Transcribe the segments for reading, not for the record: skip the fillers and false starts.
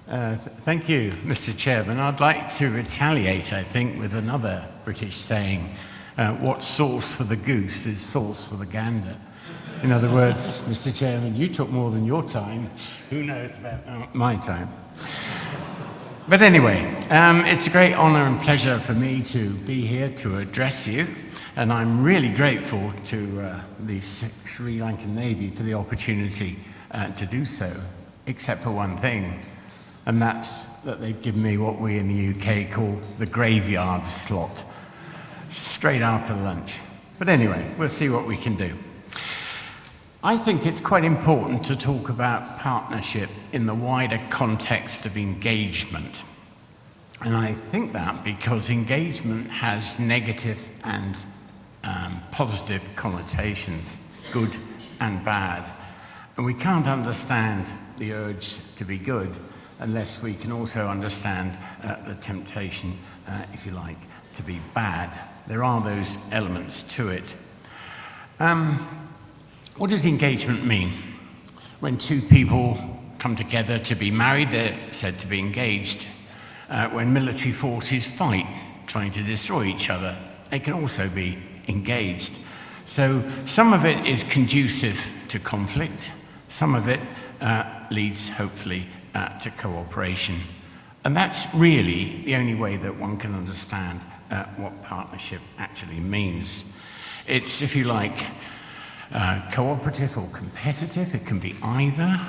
Thank you, Mr. Chairman. I'd like to retaliate, I think, with another British saying, what's sauce for the goose is sauce for the gander. In other words, Mr. Chairman, you took more than your time. Who knows about my time? But anyway, it's a great honour and pleasure for me to be here to address you, and I'm really grateful to the Sri Lankan Navy for the opportunity to do so, except for one thing. And that's that they've given me what we in the UK call the graveyard slot, straight after lunch. But anyway, we'll see what we can do. I think it's quite important to talk about partnership in the wider context of engagement. And I think that because engagement has negative and positive connotations, good and bad. And we can't understand the urge to be good unless we can also understand the temptation, if you like, to be bad. There are those elements to it. What does engagement mean? When two people come together to be married, they're said to be engaged. When military forces fight, trying to destroy each other, they can also be engaged. So some of it is conducive to conflict, some of it leads, hopefully, to cooperation. And that's really the only way that one can understand what partnership actually means. It's, if you like, cooperative or competitive. It can be either.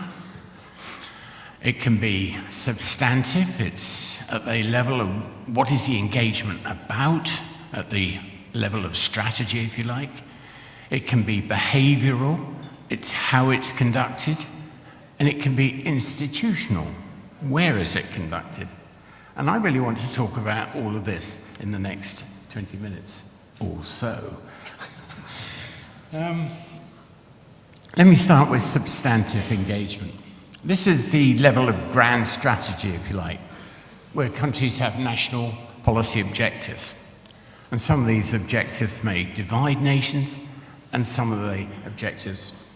It can be substantive. It's at the level of what is the engagement about, at the level of strategy, if you like. It can be behavioral. It's how it's conducted. And it can be institutional. Where is it conducted? And I really want to talk about all of this in the next 20 minutes or so. Let me start with substantive engagement. This is the level of grand strategy, if you like, where countries have national policy objectives. And some of these objectives may divide nations, and some of the objectives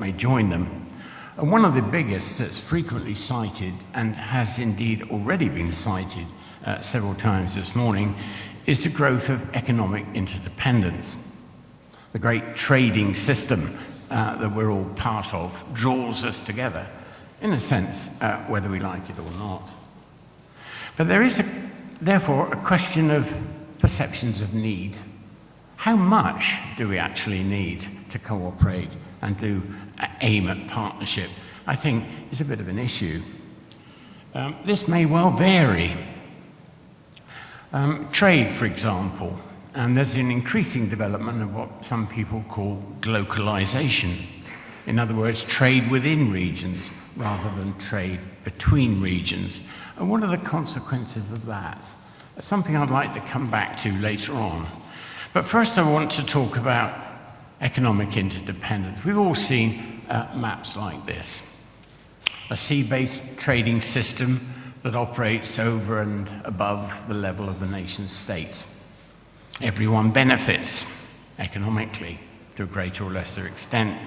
may join them. And one of the biggest that's frequently cited, and has indeed already been cited several times this morning, is the growth of economic interdependence. The great trading system that we're all part of draws us together, in a sense, whether we like it or not. But there is, therefore, a question of perceptions of need. How much do we actually need to cooperate and to aim at partnership? I think is a bit of an issue. This may well vary. Trade, for example, and there's an increasing development of what some people call globalization. In other words, trade within regions rather than trade between regions. And what are the consequences of that? That's something I'd like to come back to later on. But first I want to talk about economic interdependence. We've all seen maps like this. A sea-based trading system that operates over and above the level of the nation state. Everyone benefits economically to a greater or lesser extent.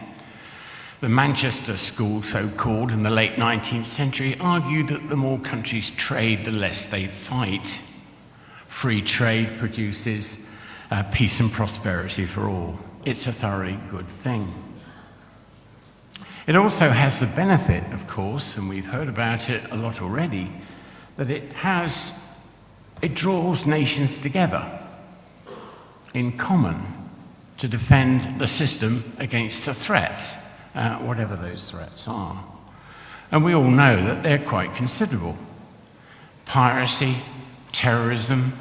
The Manchester School, so-called, in the late 19th century argued that the more countries trade, the less they fight. Free trade produces peace and prosperity for all. It's a thoroughly good thing. It also has the benefit, of course, and we've heard about it a lot already, that it draws nations together in common to defend the system against the threats, whatever those threats are. And we all know that they're quite considerable. Piracy, terrorism,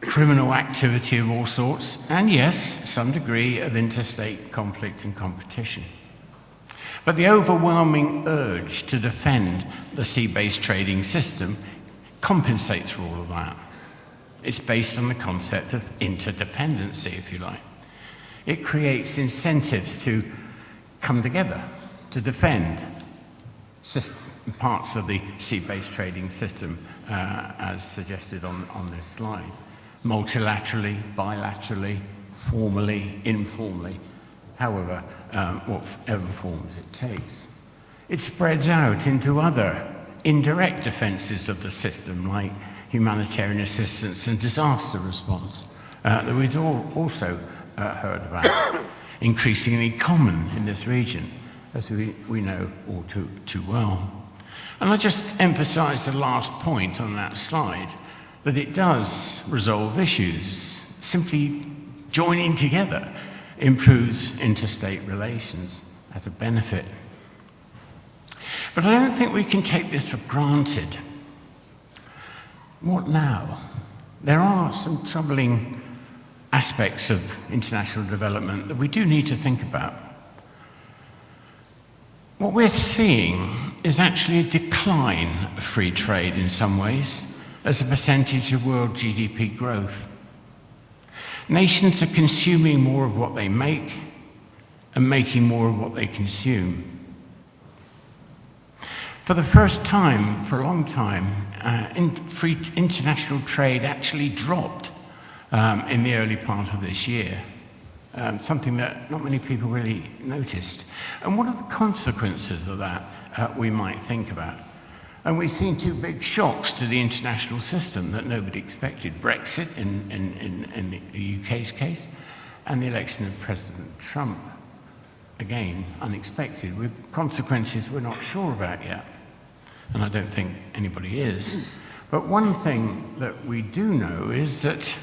criminal activity of all sorts, and yes, some degree of interstate conflict and competition. But the overwhelming urge to defend the sea-based trading system compensates for all of that. It's based on the concept of interdependency, if you like. It creates incentives to come together, to defend parts of the sea-based trading system as suggested on this slide. Multilaterally, bilaterally, formally, informally, however, whatever forms it takes. It spreads out into other indirect defences of the system, like humanitarian assistance and disaster response, that we've also heard about, increasingly common in this region, as we know all too well. And I just emphasise the last point on that slide, that it does resolve issues. Simply joining together improves interstate relations as a benefit. But I don't think we can take this for granted. What now? There are some troubling aspects of international development that we do need to think about. What we're seeing is actually a decline of free trade in some ways as a percentage of world GDP growth. Nations are consuming more of what they make and making more of what they consume. For the first time, for a long time, international trade actually dropped in the early part of this year, something that not many people really noticed. And what are the consequences of that we might think about? And we've seen two big shocks to the international system that nobody expected: Brexit in the UK's case, and the election of President Trump. Again, unexpected, with consequences we're not sure about yet. And I don't think anybody is. But one thing that we do know is that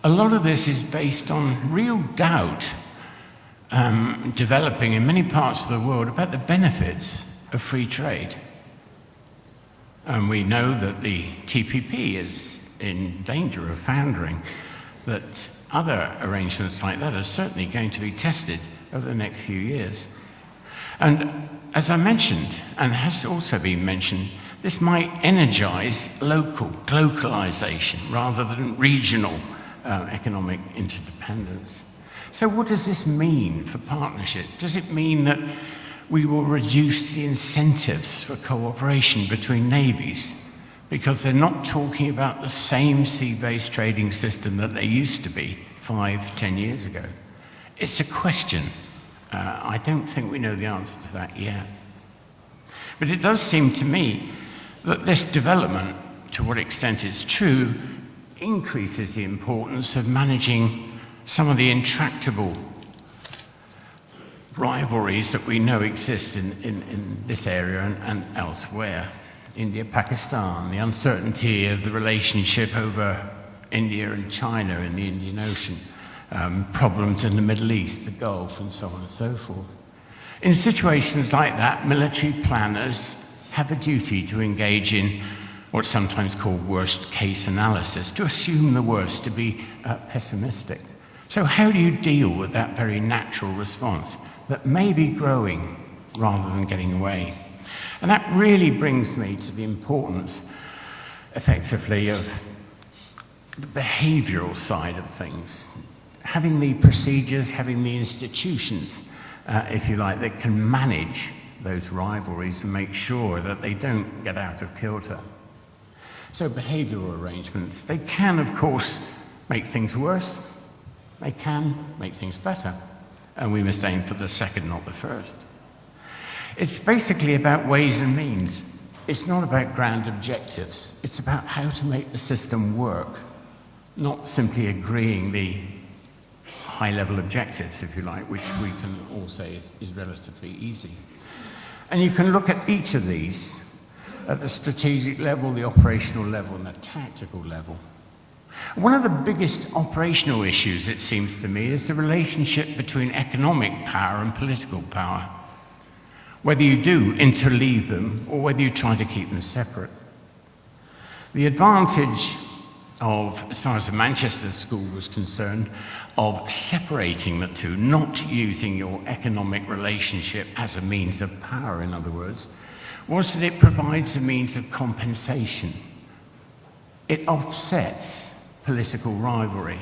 a lot of this is based on real doubt developing in many parts of the world about the benefits of free trade. And we know that the TPP is in danger of foundering, that other arrangements like that are certainly going to be tested over the next few years. And as I mentioned, and has also been mentioned, this might energize localization rather than regional economic interdependence. So what does this mean for partnership? Does it mean that we will reduce the incentives for cooperation between navies because they're not talking about the same sea-based trading system that they used to be 5-10 years ago? It's a question. I don't think we know the answer to that yet. But it does seem to me that this development, to what extent it's true, increases the importance of managing some of the intractable rivalries that we know exist in this area and elsewhere. India, Pakistan, the uncertainty of the relationship over India and China in the Indian Ocean, problems in the Middle East, the Gulf, and so on and so forth. In situations like that, military planners have a duty to engage in what's sometimes called worst-case analysis, to assume the worst, to be pessimistic. So how do you deal with that very natural response that may be growing rather than getting away? And that really brings me to the importance, effectively, of the behavioral side of things. Having the procedures, having the institutions, if you like, that can manage those rivalries and make sure that they don't get out of kilter. So behavioral arrangements, they can, of course, make things worse. They can make things better. And we must aim for the second, not the first. It's basically about ways and means. It's not about grand objectives. It's about how to make the system work, not simply agreeing the high-level objectives, if you like, which we can all say is relatively easy. And you can look at each of these at the strategic level, the operational level, and the tactical level. One of the biggest operational issues, it seems to me, is the relationship between economic power and political power, whether you do interleave them or whether you try to keep them separate. The advantage of, as far as the Manchester School was concerned, of separating the two, not using your economic relationship as a means of power, in other words, was that it provides a means of compensation. It offsets political rivalry.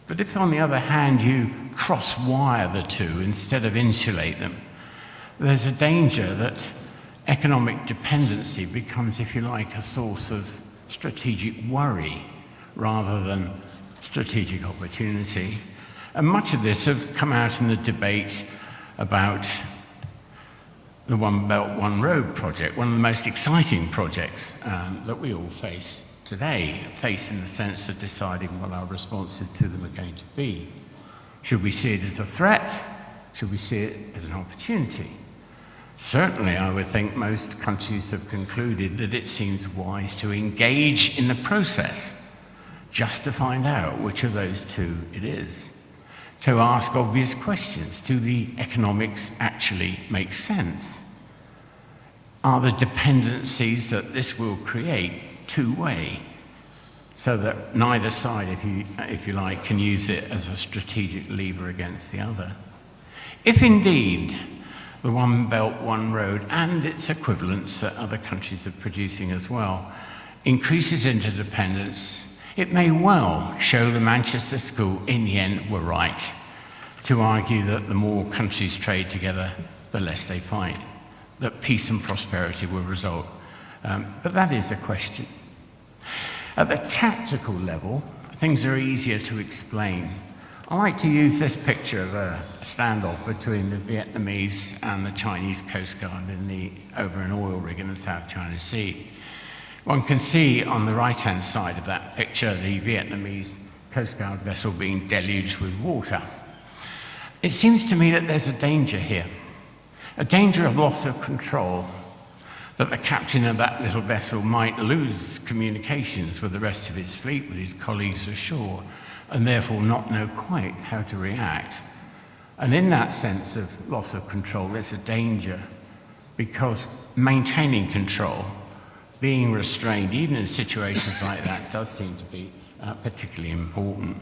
But if, on the other hand, you cross-wire the two instead of insulate them, there's a danger that economic dependency becomes, if you like, a source of strategic worry rather than strategic opportunity. And much of this has come out in the debate about the One Belt, One Road project, one of the most exciting projects that we all face today, face in the sense of deciding what our responses to them are going to be. Should we see it as a threat? Should we see it as an opportunity? Certainly, I would think most countries have concluded that it seems wise to engage in the process, just to find out which of those two it is. To ask obvious questions. Do the economics actually make sense? Are the dependencies that this will create two-way, so that neither side, if you like, can use it as a strategic lever against the other? If indeed the One Belt, One Road and its equivalents that other countries are producing as well increases interdependence, it may well show the Manchester School in the end were right to argue that the more countries trade together, the less they fight, that peace and prosperity will result. But that is a question. At the tactical level, things are easier to explain. I like to use this picture of a standoff between the Vietnamese and the Chinese Coast Guard over an oil rig in the South China Sea. One can see on the right-hand side of that picture the Vietnamese Coast Guard vessel being deluged with water. It seems to me that there's a danger here, a danger of loss of control, that the captain of that little vessel might lose communications with the rest of his fleet, with his colleagues ashore, and therefore not know quite how to react. And in that sense of loss of control, there's a danger, because maintaining control, being restrained, even in situations like that, does seem to be particularly important.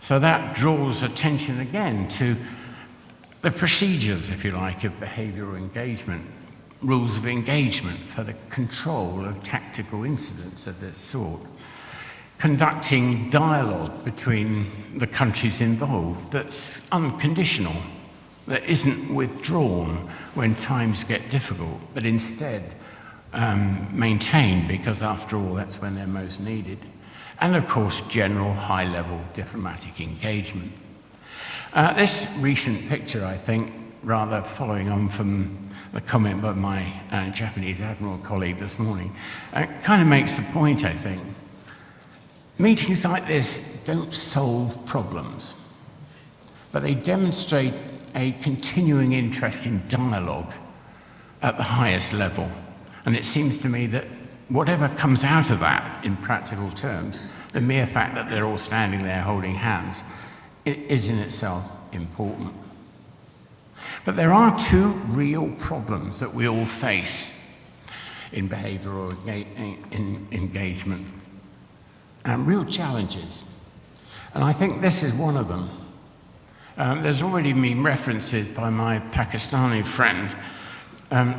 So that draws attention again to the procedures, if you like, of behavioral engagement, rules of engagement for the control of tactical incidents of this sort. Conducting dialogue between the countries involved that's unconditional, that isn't withdrawn when times get difficult, but instead maintained, because after all, that's when they're most needed. And of course, general high-level diplomatic engagement. This recent picture, I think, rather following on from the comment by my Japanese Admiral colleague this morning, kind of makes the point, I think. Meetings like this don't solve problems, but they demonstrate a continuing interest in dialogue at the highest level. And it seems to me that whatever comes out of that in practical terms, the mere fact that they're all standing there holding hands, it is in itself important. But there are two real problems that we all face in behavioral engagement, and real challenges. And I think this is one of them. There's already been references by my Pakistani friend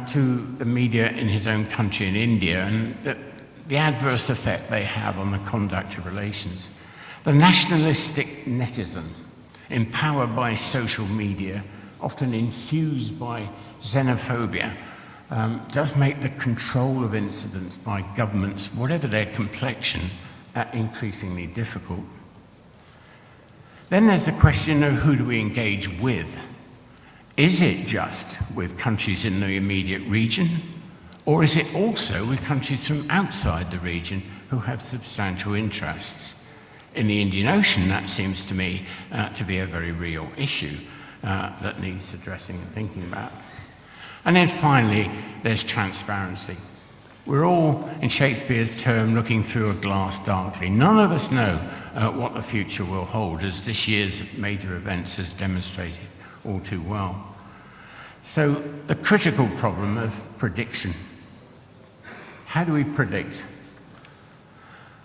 to the media in his own country in India, and the adverse effect they have on the conduct of relations. The nationalistic netizen, empowered by social media, often infused by xenophobia, does make the control of incidents by governments, whatever their complexion, increasingly difficult. Then there's the question of who do we engage with? Is it just with countries in the immediate region, or is it also with countries from outside the region who have substantial interests? In the Indian Ocean, that seems to me to be a very real issue that needs addressing and thinking about. And then finally, there's transparency. We're all, in Shakespeare's term, looking through a glass darkly. None of us know what the future will hold, as this year's major events has demonstrated all too well. So the critical problem of prediction. How do we predict?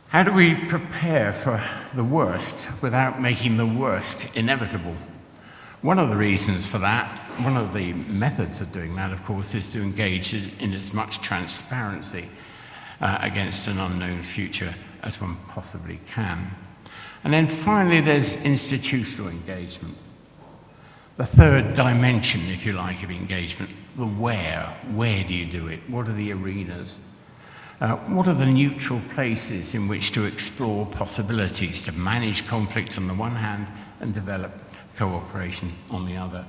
How do we prepare for the worst without making the worst inevitable? One of the reasons for that, one of the methods of doing that, of course, is to engage in as much transparency against an unknown future as one possibly can. And then finally, there's institutional engagement. The third dimension, if you like, of engagement, the where. Where do you do it? What are the arenas? What are the neutral places in which to explore possibilities to manage conflict on the one hand and develop cooperation on the other?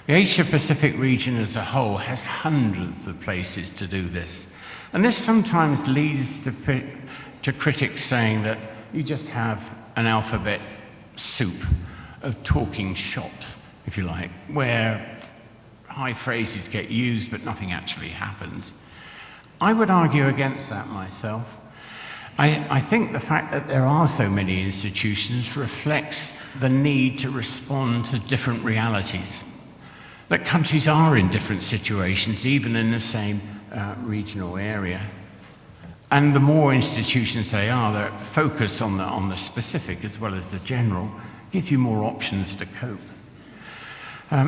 The Asia-Pacific region as a whole has hundreds of places to do this. And this sometimes leads to critics saying that you just have an alphabet soup of talking shops, if you like, where high phrases get used but nothing actually happens. I would argue against that myself. I think the fact that there are so many institutions reflects the need to respond to different realities. That countries are in different situations, even in the same regional area. And the more institutions they are that focus on the specific as well as the general, gives you more options to cope.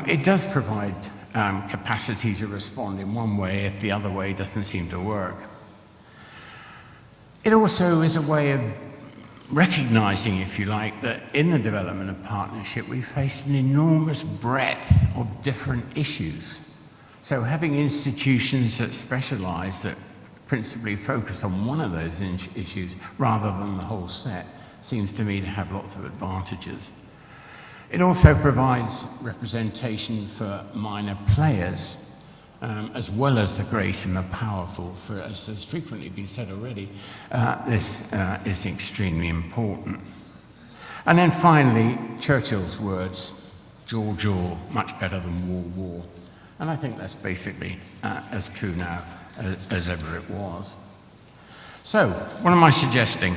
It does provide capacity to respond in one way if the other way doesn't seem to work. It also is a way of recognizing, if you like, that in the development of partnership, we face an enormous breadth of different issues. So having institutions that specialize, that principally focus on one of those issues rather than the whole set, seems to me to have lots of advantages. It also provides representation for minor players, as well as the great and the powerful. For, as has frequently been said already, this is extremely important. And then finally, Churchill's words, jaw, jaw, much better than war, war. And I think that's basically as true now as ever it was. So, what am I suggesting?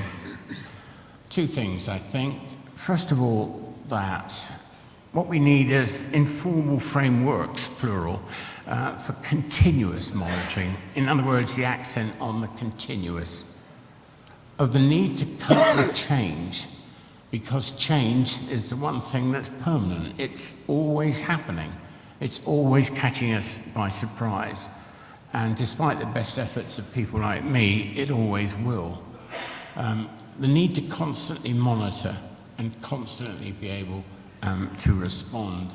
Two things, I think. First of all, that what we need is informal frameworks, plural, for continuous monitoring. In other words, the accent on the continuous, of the need to cope with change, because change is the one thing that's permanent. It's always happening. It's always catching us by surprise. And despite the best efforts of people like me, it always will. The need to constantly monitor and constantly be able to respond.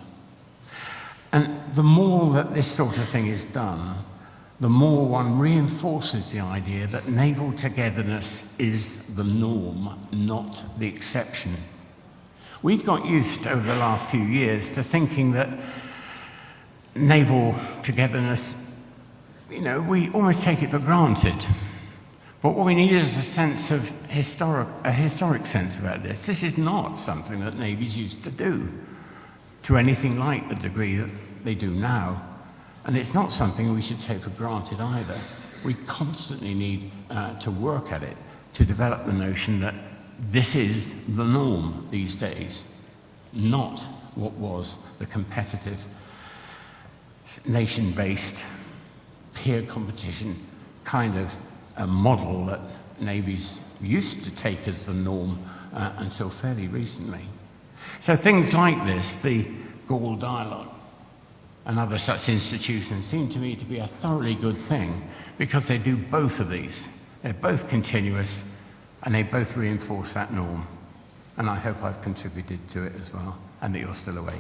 And the more that this sort of thing is done, the more one reinforces the idea that naval togetherness is the norm, not the exception. We've got used over the last few years to thinking that naval togetherness, we almost take it for granted. But what we need is a sense of a historic sense about this. This is not something that navies used to do to anything like the degree that they do now. And it's not something we should take for granted either. We constantly need to work at it, to develop the notion that this is the norm these days, not what was the competitive, nation-based, peer competition kind of a model that navies used to take as the norm until fairly recently. So things like this, the Gaul Dialogue and other such institutions, seem to me to be a thoroughly good thing because they do both of these. They're both continuous and they both reinforce that norm. And I hope I've contributed to it as well and that you're still awake.